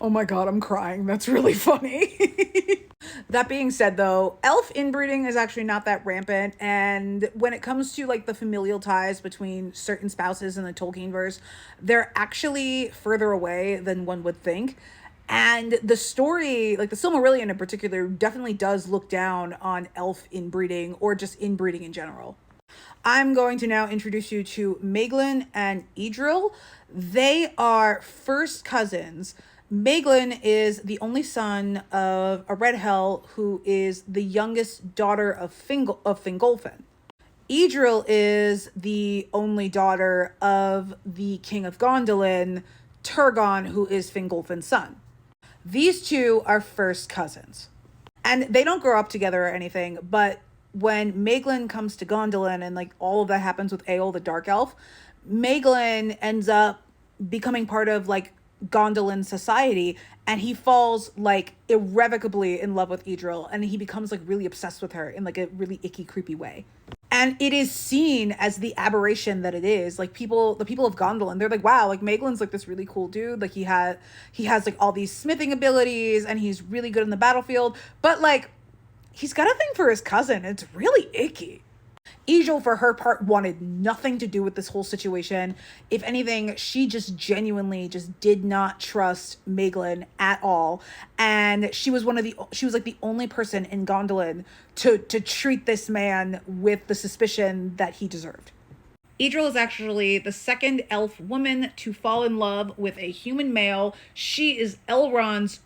Oh my god, I'm crying. That's really funny. That being said, though, elf inbreeding is actually not that rampant. And when it comes to like the familial ties between certain spouses in the Tolkienverse, they're actually further away than one would think. And the story, like the Silmarillion in particular, definitely does look down on elf inbreeding or just inbreeding in general. I'm going to now introduce you to Maeglin and Idril. They are first cousins. Maeglin is the only son of a red hell who is the youngest daughter of Fingolfin. Idril is the only daughter of the king of Gondolin, Turgon, who is Fingolfin's son. These two are first cousins. And they don't grow up together or anything, but when Maeglin comes to Gondolin and like all of that happens with Eol the Dark Elf, Maeglin ends up becoming part of like Gondolin society, and he falls like irrevocably in love with Idril, and he becomes like really obsessed with her in like a really icky, creepy way. And it is seen as the aberration that it is. Like the people of Gondolin, they're like, wow, like Maeglin's like this really cool dude. Like he has like all these smithing abilities, and he's really good in the battlefield. But like, he's got a thing for his cousin. It's really icky. Ijel, for her part, wanted nothing to do with this whole situation. If anything, she just genuinely just did not trust Maeglin at all. And she was like the only person in Gondolin to treat this man with the suspicion that he deserved. Idril is actually the second elf woman to fall in love with a human male. She is Elrond's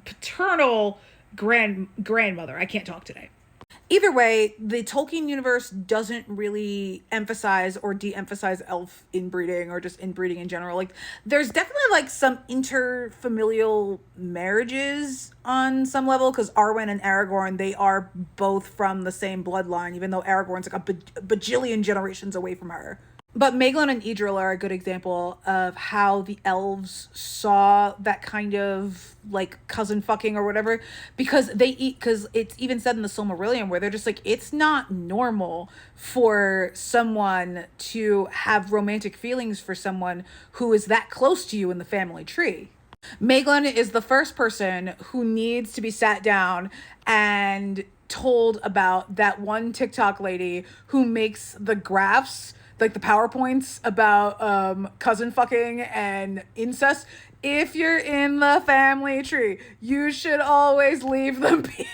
paternal grandmother. I can't talk today. Either way, the Tolkien universe doesn't really emphasize or de-emphasize elf inbreeding or just inbreeding in general. Like, there's definitely like some interfamilial marriages on some level, because Arwen and Aragorn, they are both from the same bloodline, even though Aragorn's like a bajillion generations away from her. But Maeglin and Idril are a good example of how the elves saw that kind of like cousin fucking or whatever, because it's even said in the Silmarillion where they're just like, it's not normal for someone to have romantic feelings for someone who is that close to you in the family tree. Maeglin is the first person who needs to be sat down and told about that one TikTok lady who makes the graphs, like the PowerPoints about cousin fucking and incest. If you're in the family tree, you should always leave them be.